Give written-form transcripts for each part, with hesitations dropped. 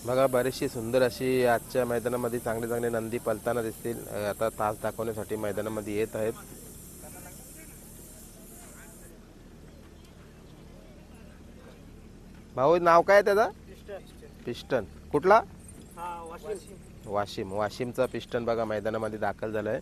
बघा बरीचशी सुंदर अशी आजच्या मैदानामध्ये चांगले चांगले नंदी पलताना दिसतील. आता तास दाखवण्यासाठी मैदानामध्ये येत आहेत. भाऊ नाव काय त्याचा? पिस्टन. कुठला? वाशिम. वाशिमचा पिस्टन बघा मैदानामध्ये दाखल झालाय.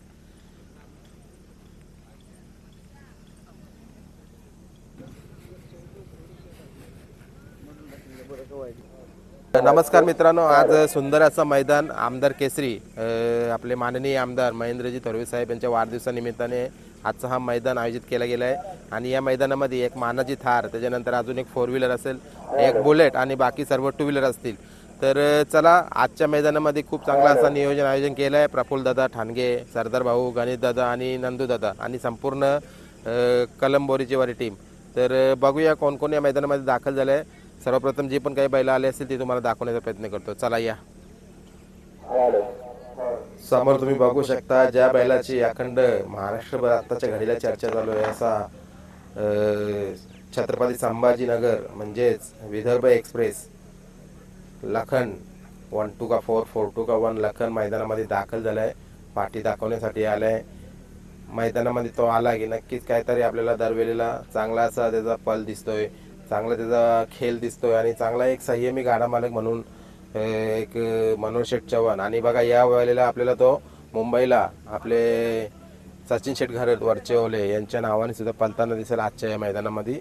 नमस्कार मित्रांनो, आज सुंदर असं मैदान आमदार केसरी आपले माननीय आमदार महेंद्रजी थोरवे साहेब यांच्या वाढदिवसानिमित्ताने आजचा हा मैदान आयोजित केला गेला आहे. आणि या मैदानामध्ये एक मानाची थार, त्याच्यानंतर अजून एक 4 व्हीलर असेल, एक बुलेट आणि बाकी सर्व 2 व्हीलर असतील. तर चला, आजच्या मैदानामध्ये खूप चांगला असं नियोजन आयोजन केलं आहे. प्रफुल्लदादा ठाणगे, सरदार भाऊ, गणेशदादा आणि नंदूदादा आणि संपूर्ण कलंबोरीची वारी टीम. तर बघूया कोण कोण या मैदानामध्ये दाखल झालं आहे. सर्वप्रथम जी पण काही बैल आले असतील ते तुम्हाला दाखवण्याचा प्रयत्न करतो. चला या. समोर तुम्ही बघू शकता ज्या बैलाची अखंड महाराष्ट्रभर आत्ताच्या घडीला चर्चा चालू आहे असा छत्रपती संभाजीनगर म्हणजेच विदर्भ एक्सप्रेस लखन 12 का 4 42 का 1 लखन मैदानामध्ये दाखल झालाय. पाठी दाखवण्यासाठी आलाय. मैदानामध्ये तो आला की नक्कीच काहीतरी आपल्याला दरवेळेला चांगला असा त्याचा पल दिसतोय, चांगला त्याचा खेळ दिसतोय आणि चांगला एक संयमी गाडा मालक म्हणून एक मनोहर शेठ चव्हाण. आणि बघा या वेळेला आपल्याला तो मुंबईला आपले सचिन शेठ घरत वरचेओले यांच्या नावाने सुद्धा पलताना दिसेल आजच्या या मैदानामध्ये.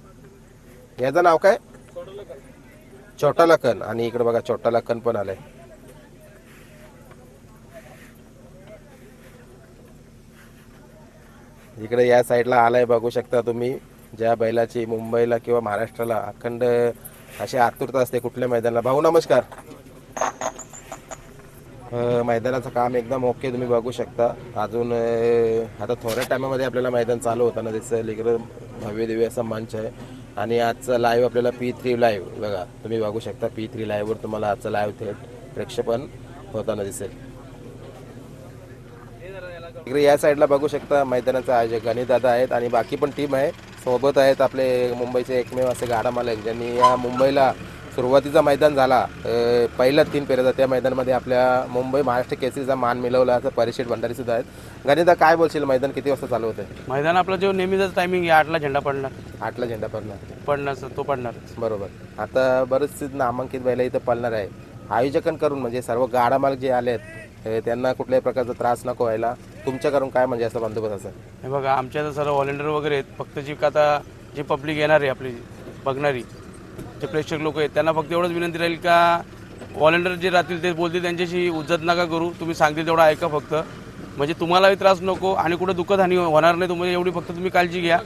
याचं नाव काय? छोटा लखन. आणि इकडे बघा छोटा लखन पण आलाय. इकडे या साईडला आलाय बघू शकता तुम्ही. ज्या बैलाची मुंबईला किंवा महाराष्ट्राला अखंड अशी आतुरता असते कुठल्या मैदानाला. भाऊ नमस्कार. मैदानाचं काम एकदम ओके तुम्ही बघू शकता. अजून आता थोड्या टायमामध्ये आपल्याला मैदान चालू होताना दिसेल. इकडं भव्य दिव्य असा मंच आहे. आणि आजचा लाईव्ह आपल्याला P3 लाईव्ह बघा तुम्ही बघू शकता. P3 लाईव्हवर तुम्हाला आजचा लाईव्ह थेट प्रेक्षेपण होताना दिसेल. इकडे या साईडला बघू शकता मैदानाचे आयोजक गणेशदादा आहेत आणि बाकी पण टीम आहे. सोबत आहेत आपले मुंबईचे एकमेव असे गाडा मालक ज्यांनी या मुंबईला सुरुवातीचा मैदान झाला पहिल्या 3 फेऱ्याचा, त्या मैदानामध्ये आपल्या मुंबई महाराष्ट्र केसरीचा मान मिळवला असं परिषद भंडारी सुद्धा आहेत. गणेशदा काय बोलशील, मैदान किती वाजता चालू होतं? मैदान आपला जो नेहमीचा टायमिंग आहे 8ला झेंडा पडणार. 8ला झेंडा पडणार तो पडणार. बरोबर. आता बरेचसे नामांकित बैल इथं पळणार आहे. आयोजकांकडून म्हणजे सर्व गाडा मालक जे आले आहेत त्यांना कुठल्याही प्रकारचा त्रास नको व्हायला तुमच्याकडून काय म्हणजे असं बंदोबस्त असेल? हे बघा आमच्या सर्व व्हॉलेंटियर वगैरे आहेत. फक्त जी आता जी पब्लिक येणार आहे आपली बघणारी जे प्रेक्षक लोक आहेत त्यांना फक्त एवढंच विनंती राहील का व्हॉलेंटियर जे राहतील ते बोलतील त्यांच्याशी उज्जत नका करू. तुम्ही सांगतील तेवढं ऐका फक्त, म्हणजे तुम्हालाही त्रास नको आणि कुठं दुःखद हानी होणार नाही. तुम्हाला एवढी फक्त तुम्ही काळजी घ्या.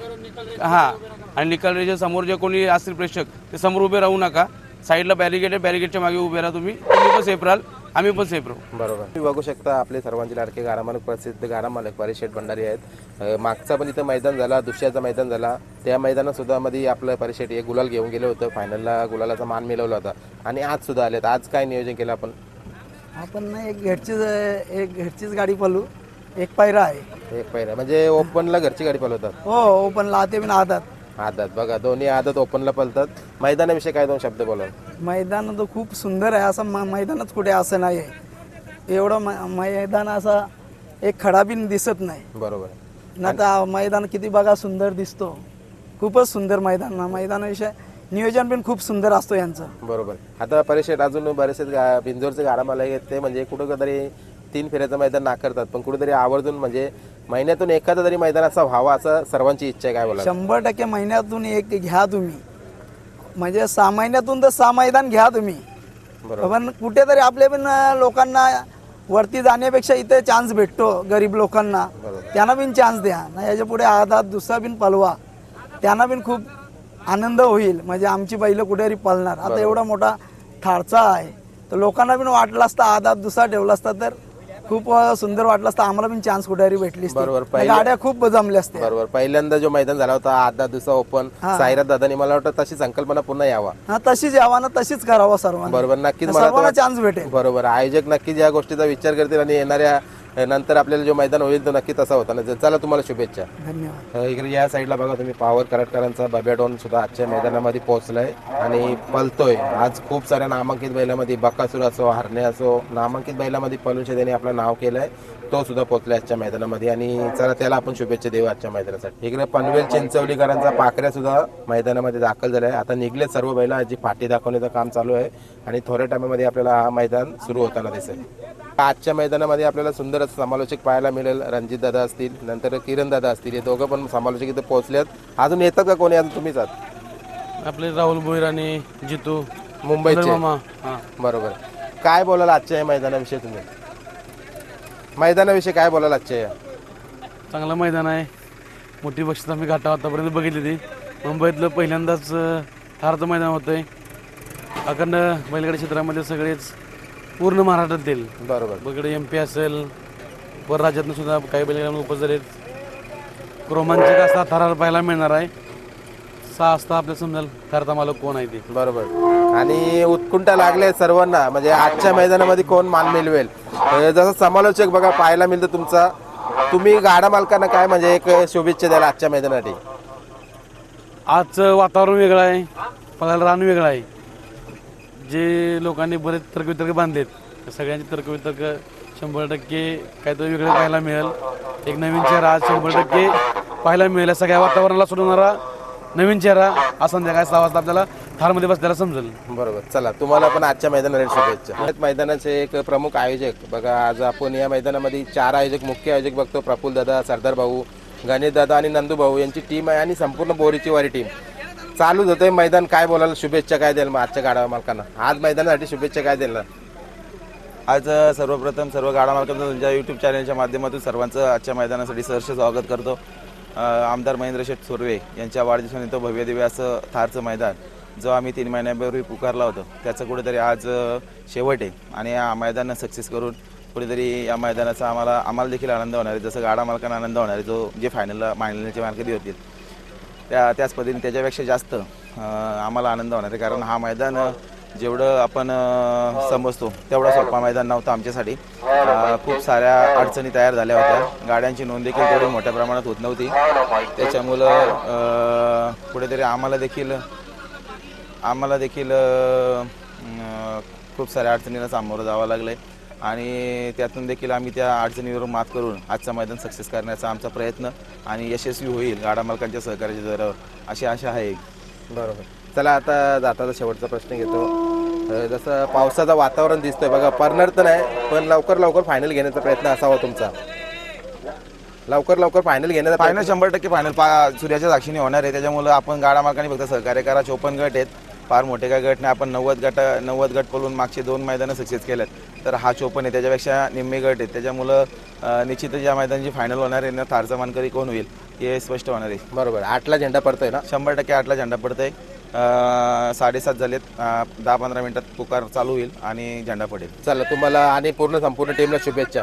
हां, आणि निकाल रेषेच्या समोर जे कोणी असतील प्रेक्षक ते समोर उभे राहू नका. साईडला बॅरिकेड आहे, बॅरिकेडच्या मागे उभे राहा. तुम्ही पण सेफ राहाल, आम्ही पण सेफ राहू. बरोबर. तुम्ही बघू शकता आपले सर्वांचे लाडके गाडा मालक, प्रसिद्ध गाडा मालक परिषद भंडारी आहेत. मागचा पण इथं मैदान झाला, दुसऱ्याचा मैदान झाला, त्या मैदानात सुद्धा मध्ये आपलं परिषद एक गुलाल घेऊन गेलं होतं. फायनलला गुलालाचा मान मिळवला होता आणि आज सुद्धा आलेत. आज काय नियोजन केलं आपण? आपण एक घरचीच गाडी पळू. एक पायरा आहे. एक पहिरा म्हणजे ओपनला घरची गाडी पळवतात? हो, ओपनला आते पण आदात. आदत बघा दोन्ही आदत ओपनला पळतात. मैदानाविषयी काय 2 शब्द बोला. मैदान तर खूप सुंदर आहे. असं मैदानच कुठे असं नाही आहे. एवढं मैदान असा एक खडा बी दिसत नाही. बरोबर. ना तर मैदान किती बघा सुंदर दिसतो. खूपच सुंदर मैदान. मैदानाविषयी नियोजन पण खूप सुंदर असतो यांचं. बरोबर. आता परिषद अजून बरेचसे बिंजोरचे गाडा मालक आहेत ते म्हणजे कुठेतरी 3 फेऱ्याचं मैदान नाकारतात, पण कुठेतरी आवर्जून म्हणजे महिन्यातून एखादा तरी मैदान असा व्हावा असं सर्वांची इच्छा आहे. काय बोला? 100% महिन्यातून एक घ्या तुम्ही. म्हणजे 6 महिन्यातून तर 6 मैदान घ्या तुम्ही. पण कुठेतरी आपले पण लोकांना वरती जाण्यापेक्षा इथे चान्स भेटतो गरीब लोकांना, त्यांना पण चान्स द्या ना. याच्या पुढे आधात दुसरा बिन पलवा, त्यांना पण खूप आनंद होईल. म्हणजे आमची बैल कुठेतरी पळणार. आता एवढा मोठा ठारचा आहे तर लोकांना पण वाटलं असतं आधात दुसरा ठेवला असता तर खूप सुंदर वाटलं असतं. आम्हाला पण चान्स कुठेतरी भेटली असती. बरोबर. गाड्या खूप जमल्या असत्या. बरोबर. पहिल्यांदा जो मैदान झाला होता आधा दुसरा ओपन, साईराज दादानी मला वाटतं तशी संकल्पना पुन्हा यावा. हा, तशीच यावा ना, तशीच करावं सर्वांना. बरोबर. नक्कीच सर्वांना चान्स भेटेल. बरोबर. आयोजक नक्कीच या गोष्टीचा विचार करतील आणि येणाऱ्या नंतर आपल्याला जो मैदान होईल तो नक्की तसा होता ना. चला तुम्हाला शुभेच्छा. धन्यवाद. इकडे या साईडला बघा तुम्ही पॉवर कराडकरांचा बब्याडॉन सुद्धा आजच्या मैदानामध्ये पोहोचलाय आणि पलतोय. आज खूप साऱ्या नामांकित बैलामध्ये बकासूर असो, हरणे असो, नामांकित बैलामध्ये पळून त्याने आपलं नाव केलंय. तो सुद्धा पोहोचलाय आजच्या मैदानामध्ये आणि चला त्याला आपण शुभेच्छा देऊ आजच्या मैदानासाठी. इकडे पनवेल चिंचवलीकरांचा पाखऱ्या सुद्धा मैदानामध्ये दाखल झालाय. आता निघले सर्व बैला. आजी फाटी दाखवण्याचं काम चालू आहे आणि थोड्या टायमामध्ये आपल्याला हा मैदान सुरू होताना दिसेल. आजच्या मैदानामध्ये आपल्याला सुंदर असं समालोचक पाहायला मिळेल. रणजित दादा असतील, नंतर किरण दादा असतील, हे दोघं पण समालोचक इथे पोहोचलेत. अजून येतात का कोणी? अजून तुम्हीच आहात? आपले राहुल भोईर आणि जितू मुंबईचे. मामा. हां, बरोबर. काय बोलाल आजच्या या मैदानाविषयी तुम्ही? मैदानाविषयी काय बोलाल आजच्या या? चांगलं मैदान आहे. मोठी बक्षीस आम्ही घाटा आतापर्यंत बघितली ती. मुंबईतलं पहिल्यांदाच थारचं मैदान होतं आहे. अखंड बैलगाडी क्षेत्रामध्ये सगळेच पूर्ण महाराष्ट्रातील बरोबर. इकडे MP असेल, वर राज्यातून सुद्धा काही बैलगाड्या उपस्थित आहेत. रोमांचक असा थरार पाहायला मिळणार आहे. 6 वाजता आपल्याला समजेल थरता मालक कोण आहे ते. बरोबर. आणि उत्कुंठा लागले सर्वांना, म्हणजे आजच्या मैदानामध्ये कोण मान मिळवेल. जसं समालोचक बघा पाहायला मिळतं तुमचा. तुम्ही गाडा मालकांना काय म्हणजे एक शुभेच्छा द्याल आजच्या मैदानासाठी? आजचं वातावरण वेगळं आहे, पळायला रान वेगळं आहे. जे लोकांनी बरेच तर्कवितर्क बांधलेत, सगळ्यांचे तर्कवितर्क 100% काहीतरी वेगळं पाहायला मिळेल. एक नवीन चेहरा आज 100% पाहायला मिळेल. सगळ्या वातावरणाला सोडवणारा नवीन चेहरा आज संध्याकाळी 6 वाजता आपल्याला थारमध्ये बसल्याला समजेल. बरोबर. चला तुम्हाला पण आजच्या मैदानाला शुभेच्छा. मैदानाचे एक प्रमुख आयोजक बघा, आज आपण या मैदानामध्ये 4 आयोजक, मुख्य आयोजक बघतो. प्रफुल्ल दादा, सरदार भाऊ, गणेश दादा आणि नंदू भाऊ यांची टीम आहे आणि संपूर्ण बोरीची वारी टीम चालूच होते मैदान. काय बोलायला शुभेच्छा काय द्याल मग आजच्या गाडा मालकांना? आज मैदानासाठी शुभेच्छा काय द्याल? आज सर्वप्रथम सर्व गाडा मालकांचं तुमच्या यूट्यूब चॅनलच्या माध्यमातून सर्वांचं आजच्या मैदानासाठी सहर्ष स्वागत करतो. आमदार महेंद्र शेठ सुर्वे यांच्या वाढदिवसानिमित्त भव्य दिव्य असं थारचं मैदान जो आम्ही 3 महिन्यापूर्वी पुकारला होतो त्याचं कुठेतरी आज शेवट आहे आणि या मैदानानं सक्सेस करून कुठेतरी या मैदानाचा आम्हाला देखील आनंद होणार आहे. जसं गाडा मालकांना आनंद होणार आहे, जे फायनलचे मार्केट होतील त्याच पद्धतीने त्याच्यापेक्षा जास्त आम्हाला आनंद होणार आहे. कारण हा मैदान जेवढं आपण समजतो तेवढा सोपा मैदान नव्हतं आमच्यासाठी. खूप साऱ्या अडचणी तयार झाल्या होत्या. गाड्यांची नोंद देखील तेवढी मोठ्या प्रमाणात होत नव्हती. त्याच्यामुळं कुठेतरी आम्हाला देखील खूप साऱ्या अडचणींना सामोरं जावं लागलं आहे आणि त्यातून देखील आम्ही त्या अडचणीवर मात करून आजचा मैदान सक्सेस करण्याचा आमचा प्रयत्न आणि यशस्वी होईल गाडा मालकांच्या सहकार्याच्या जोरावर अशी आशा आहे. बरोबर. चला आता जाताचा शेवटचा प्रश्न घेतो. जसं पावसाचं वातावरण दिसतंय बघा, पडणार तर नाही पण लवकर फायनल घेण्याचा प्रयत्न असावा तुमचा. लवकर फायनल घेण्याचा फायनल 100% फायनल सूर्याच्या साक्षीने होणार आहे. त्याच्यामुळं आपण गाडा मालकांनी फक्त सहकार्य करा. 54 गट आहेत, फार मोठे काय गट नाही. आपण 90 गट पळून मागचे 2 मैदानं सक्सेस केलेत, तर हा 54 आहे, त्याच्यापेक्षा निम्मे गट आहेत. त्याच्यामुळं निश्चितच या मैदानाची फायनल होणार आहे ना. थारचा मानकरी कोण होईल हे स्पष्ट होणार आहे. बरोबर. 8ला झेंडा पडतोय ना? 100% 8ला झेंडा पडतोय. 7:30 झालेत. 10-15 मिनिटात पुकार चालू होईल आणि झेंडा पडेल. चला तुम्हाला आणि संपूर्ण टीमला शुभेच्छा.